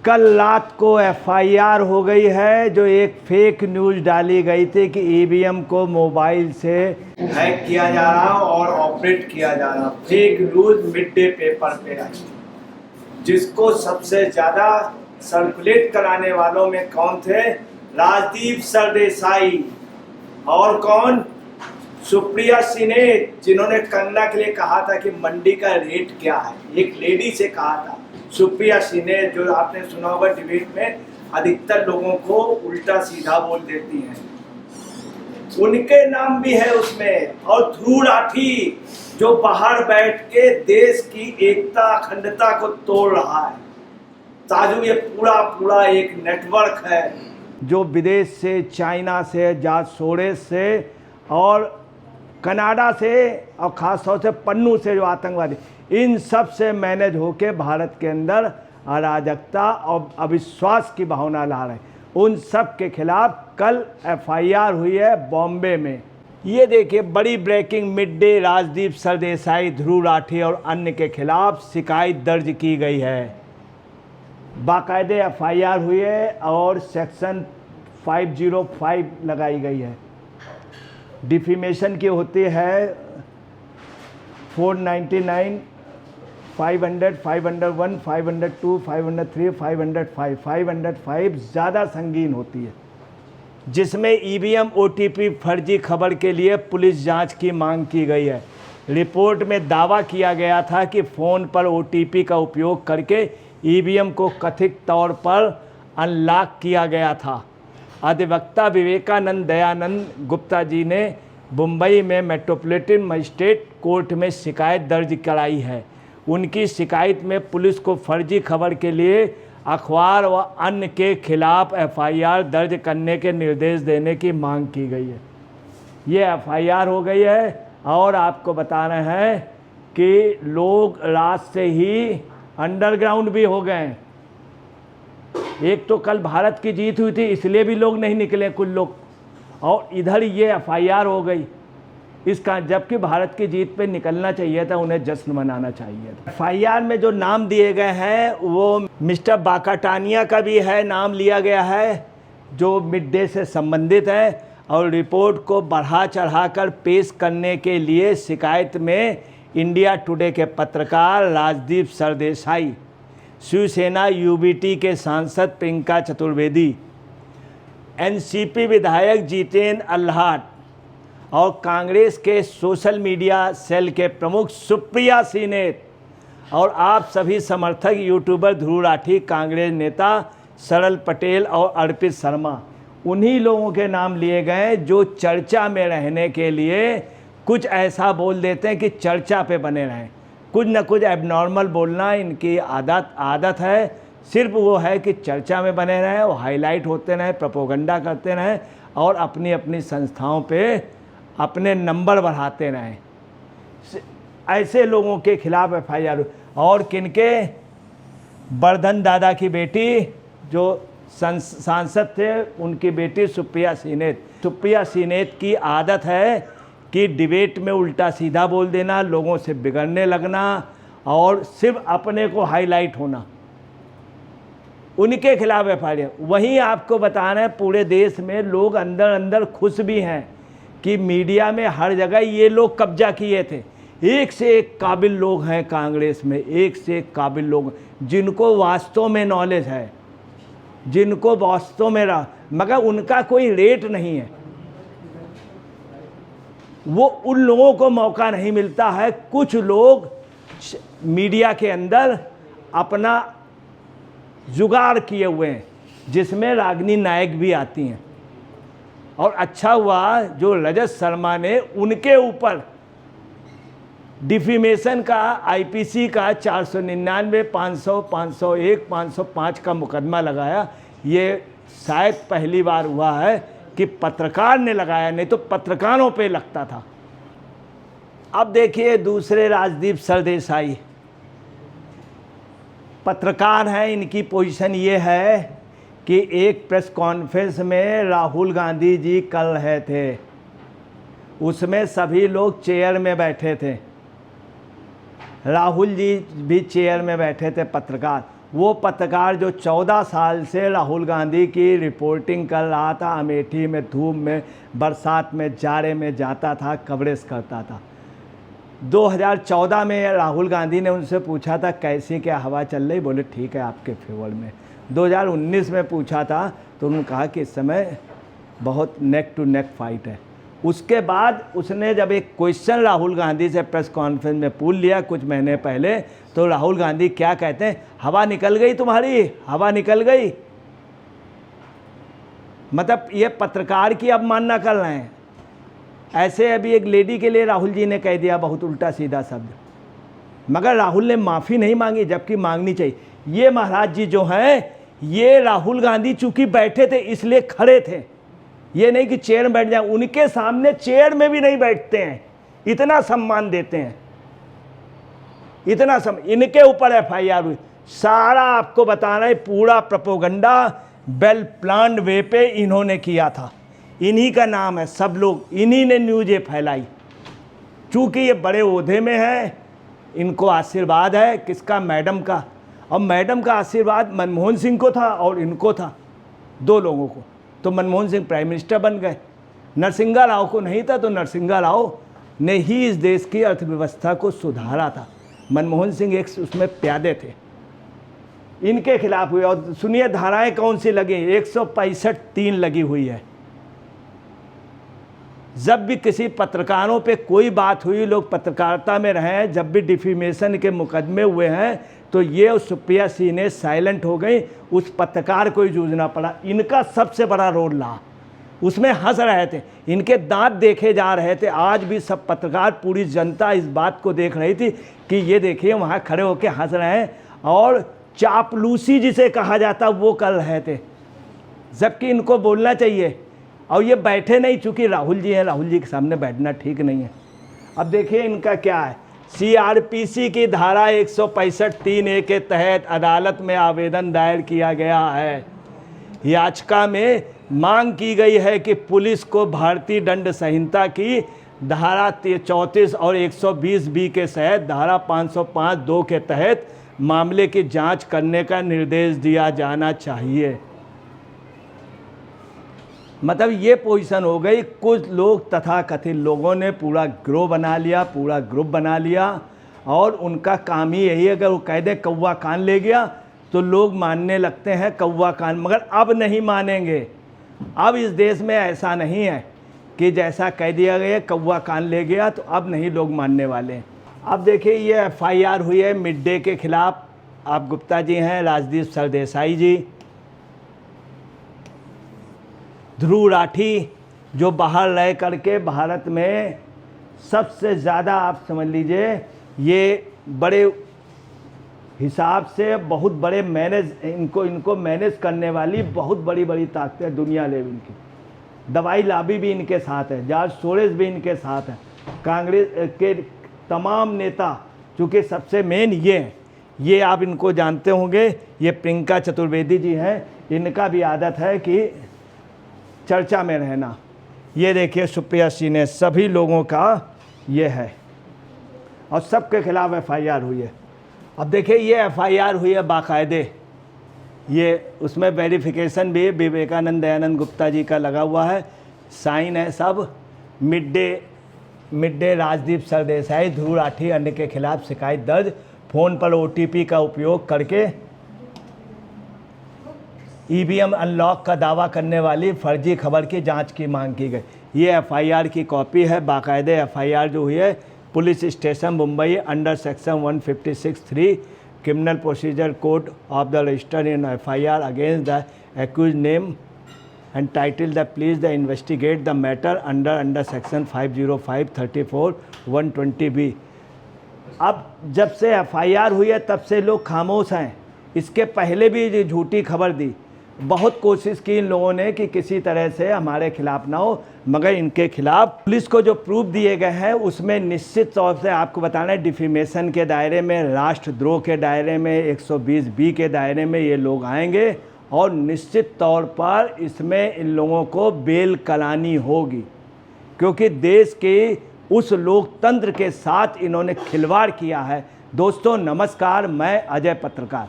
कल रात को एफआईआर हो गई है जो एक फेक न्यूज़ डाली गई थी कि ईवीएम को मोबाइल से हैक किया जा रहा और ऑपरेट किया जा रहा। Fake news mid day paper पे आई, जिसको सबसे ज़्यादा सर्कुलेट कराने वालों में कौन थे? राजदीप सरदेसाई और कौन? सुप्रिया सीने, जिन्होंने कंगना के लिए कहा था कि मंडी का रेट क्या है। एक लेडी से कहा था सुप्रिया सीने, जो आपने सुना होगा डिबेट में अधिकतर लोगों को उल्टा सीधा बोल देती हैं, उनके नाम भी है उसमें। और ध्रुव राठी, जो बाहर बैठ के देश की एकता अखंडता को तोड़ रहा है। ताजू ये पूरा एक नेटवर्क है जो विदेश से, चाइना से, जासूस से और कनाडा से और ख़ास तौर से पन्नू से जो आतंकवादी, इन सब से मैनेज होके भारत के अंदर अराजकता और अविश्वास की भावना ला रहे। उन सब के खिलाफ कल एफआईआर हुई है बॉम्बे में। ये देखिए बड़ी breaking mid day, Rajdeep Sardesai, Dhruv Rathee और अन्य के खिलाफ शिकायत दर्ज की गई है। बाकायदे एफआईआर हुई है और सेक्शन 505 लगाई गई है। डिफेमेशन की होती है 499, 500, 501, 502, 503, 505। 505 ज़्यादा संगीन होती है, जिसमें ईवीएम ओटीपी फर्जी खबर के लिए पुलिस जांच की मांग की गई है। रिपोर्ट में दावा किया गया था कि फ़ोन पर ओटीपी का उपयोग करके ईवीएम को कथित तौर पर अनलॉक किया गया था। अधिवक्ता विवेकानंद दयानंद गुप्ता जी ने मुंबई में मेट्रोपॉलिटन मजिस्ट्रेट कोर्ट में शिकायत दर्ज कराई है। उनकी शिकायत में पुलिस को फर्जी खबर के लिए अखबार व अन्य के खिलाफ एफआईआर दर्ज करने के निर्देश देने की मांग की गई है। ये एफआईआर हो गई है और आपको बता रहे हैं कि लोग रात से ही अंडरग्राउंड भी हो गए। एक तो कल भारत की जीत हुई थी, इसलिए भी लोग नहीं निकले कुछ लोग, और इधर ये एफआईआर हो गई इसका, जबकि भारत की जीत पे निकलना चाहिए था, उन्हें जश्न मनाना चाहिए था। एफआईआर में जो नाम दिए गए हैं वो मिस्टर बाकाटानिया का भी है, नाम लिया गया है, जो मिड डे से संबंधित है। और रिपोर्ट को बढ़ा चढ़ाकर पेश करने के लिए शिकायत में इंडिया टुडे के पत्रकार राजदीप सरदेसाई, शिवसेना यूबीटी के सांसद प्रियंका चतुर्वेदी, एनसीपी विधायक जितेंद्र अल्हाट और कांग्रेस के सोशल मीडिया सेल के प्रमुख सुप्रिया सीने और आप सभी समर्थक यूट्यूबर ध्रुव राठी, कांग्रेस नेता सरल पटेल और अर्पित शर्मा, उन्हीं लोगों के नाम लिए गए जो चर्चा में रहने के लिए कुछ ऐसा बोल देते हैं कि चर्चा पे बने रहें। कुछ न कुछ एबनॉर्मल बोलना इनकी आदत है। सिर्फ वो है कि चर्चा में बने रहें, वो हाईलाइट होते रहें, प्रोपोगंडा करते रहें और अपनी अपनी संस्थाओं पे अपने नंबर बढ़ाते रहें। ऐसे लोगों के खिलाफ एफआईआर। और किनके? वर्धन दादा की बेटी जो सांसद थे, उनकी बेटी सुप्रिया सीनेत। सुप्रिया सीनेत की आदत है कि डिबेट में उल्टा सीधा बोल देना, लोगों से बिगड़ने लगना और सिर्फ अपने को हाईलाइट होना। उनके खिलाफ एफआईआर। वहीं आपको बता रहे हैं पूरे देश में लोग अंदर अंदर खुश भी हैं कि मीडिया में हर जगह ये लोग कब्जा किए थे। एक से एक काबिल लोग हैं कांग्रेस में, एक से एक काबिल लोग जिनको वास्तव में नॉलेज है, जिनको वास्तव में मगर उनका कोई रेट नहीं है। वो उन लोगों को मौका नहीं मिलता है। कुछ लोग मीडिया के अंदर अपना जुगाड़ किए हुए हैं, जिसमें रागिनी नायक भी आती हैं। और अच्छा हुआ जो रजत शर्मा ने उनके ऊपर डिफेमेशन का आईपीसी का 499, 500, 501, 505 का मुकदमा लगाया। ये शायद पहली बार हुआ है कि पत्रकार ने लगाया, नहीं तो पत्रकारों पे लगता था। अब देखिए दूसरे राजदीप सरदेसाई पत्रकार हैं। इनकी पोजीशन ये है कि एक प्रेस कॉन्फ्रेंस में राहुल गांधी जी कल रहे थे, उसमें सभी लोग चेयर में बैठे थे, राहुल जी भी चेयर में बैठे थे पत्रकार। वो पत्रकार जो 14 साल से राहुल गांधी की रिपोर्टिंग कर रहा था, अमेठी में धूप में बरसात में जाड़े में जाता था, कवरेज करता था। 2014 में राहुल गांधी ने उनसे पूछा था कैसी क्या हवा चल रही, बोले ठीक है आपके फेवर में। 2019 में पूछा था तो उन्होंने कहा कि इस समय बहुत नेक टू नेक फाइट है। उसके बाद उसने जब एक क्वेश्चन राहुल गांधी से प्रेस कॉन्फ्रेंस में पूछ लिया कुछ महीने पहले, तो राहुल गांधी क्या कहते हैं, हवा निकल गई तुम्हारी, हवा निकल गई। मतलब ये पत्रकार की अवमानना कर रहे हैं। ऐसे अभी एक लेडी के लिए राहुल जी ने कह दिया बहुत उल्टा सीधा शब्द, मगर राहुल ने माफ़ी नहीं मांगी, जबकि मांगनी चाहिए। ये महाराज जी जो हैं, ये राहुल गांधी चूंकि बैठे थे इसलिए खड़े थे, ये नहीं कि चेयर में बैठ जाए। उनके सामने चेयर में भी नहीं बैठते हैं, इतना सम्मान देते हैं, इतना इनके ऊपर FIR हुई। सारा आपको बताना है, पूरा प्रोपोगंडा वेल प्लान्ड वे पे इन्होंने किया था। इन्हीं का नाम है, सब लोग इन्हीं ने न्यूज़ ये फैलाई। चूँकि ये बड़े ओहदे में है, इनको आशीर्वाद है किसका, मैडम का। और मैडम का आशीर्वाद मनमोहन सिंह को था और इनको था, दो लोगों को। तो मनमोहन सिंह प्राइम मिनिस्टर बन गए, नरसिंहा राव को नहीं था, तो नरसिंहा राव ने ही इस देश की अर्थव्यवस्था को सुधारा था। मनमोहन सिंह एक उसमें प्यादे थे। इनके खिलाफ हुई, और सुनिए धाराएं कौन सी लगी, 165(3) लगी हुई है। जब भी किसी पत्रकारों पे कोई बात हुई, लोग पत्रकारिता में रहे हैं, जब भी डिफेमेशन के मुकदमे हुए हैं, तो ये सुप्रिया सिंह ने साइलेंट हो गई, उस पत्रकार को ही जूझना पड़ा। इनका सबसे बड़ा रोल रहा, उसमें हंस रहे थे, इनके दांत देखे जा रहे थे। आज भी सब पत्रकार, पूरी जनता इस बात को देख रही थी कि ये देखिए वहाँ खड़े होकर हंस रहे हैं, और चापलूसी जिसे कहा जाता वो कर रहे थे, जबकि इनको बोलना चाहिए। और ये बैठे नहीं, चूँकि राहुल जी हैं, राहुल जी के सामने बैठना ठीक नहीं है। अब देखिए इनका क्या है, CRPC की धारा 165(3)(a) के तहत अदालत में आवेदन दायर किया गया है। याचिका में मांग की गई है कि पुलिस को भारतीय दंड संहिता की धारा 34 और 120(b) के तहत धारा 505(2) के तहत मामले की जांच करने का निर्देश दिया जाना चाहिए। मतलब ये पोजीशन हो गई। कुछ लोग तथाकथित लोगों ने पूरा गिरोह बना लिया, पूरा ग्रुप बना लिया, और उनका काम ही यही है, अगर वो कह दे कौवा कान ले गया तो लोग मानने लगते हैं कौवा कान। मगर अब नहीं मानेंगे। अब इस देश में ऐसा नहीं है कि जैसा कह दिया गया कौवा कान ले गया, तो अब नहीं लोग मानने वाले हैं। अब देखिए ये FIR हुई है मिड डे के खिलाफ। आप गुप्ता जी हैं, राजदीप सरदेसाई जी, ध्रुव राठी, जो बाहर रह करके भारत में सबसे ज़्यादा, आप समझ लीजिए, ये बड़े हिसाब से बहुत बड़े इनको मैनेज करने वाली बहुत बड़ी बड़ी ताकतें दुनिया लेवल की। दवाई लॉबी भी इनके साथ है, जॉर्ज सोरोस भी इनके साथ है, कांग्रेस के तमाम नेता, चूँकि सबसे मेन ये हैं। ये आप इनको जानते होंगे, ये प्रियंका चतुर्वेदी जी हैं, इनका भी आदत है कि चर्चा में रहना। ये देखिए सुप्रिया सिंह ने, सभी लोगों का ये है, और सबके खिलाफ FIR हुई है। अब देखिए ये FIR हुई है बाकायदे, ये उसमें वेरिफिकेशन भी विवेकानंद दयानंद गुप्ता जी का लगा हुआ है, साइन है सब। मिड डे राजदीप सरदेसाई, ध्रुव राठी अन्य के खिलाफ शिकायत दर्ज, फ़ोन पर OTP का उपयोग करके EVM अनलॉक का दावा करने वाली फर्जी खबर की जांच की मांग की गई। ये FIR की कॉपी है, बाकायदे FIR जो हुई है police station Mumbai under section 156(3) criminal procedure code of the register in FIR against the accuse name and title the please the investigate the matter under section 505(34) 120(b)। अब जब से FIR हुई है तब से लोग खामोश हैं। इसके पहले भी ये झूठी खबर दी, बहुत कोशिश की इन लोगों ने कि किसी तरह से हमारे खिलाफ ना हो, मगर इनके खिलाफ पुलिस को जो प्रूफ दिए गए हैं उसमें निश्चित तौर से आपको बताना है, डिफेमेशन के दायरे में, राष्ट्रद्रोह के दायरे में, 120(b) के दायरे में ये लोग आएंगे, और निश्चित तौर पर इसमें इन लोगों को बेल करानी होगी, क्योंकि देश के उस लोकतंत्र के साथ इन्होंने खिलवाड़ किया है। दोस्तों नमस्कार, मैं अजय पत्रकार।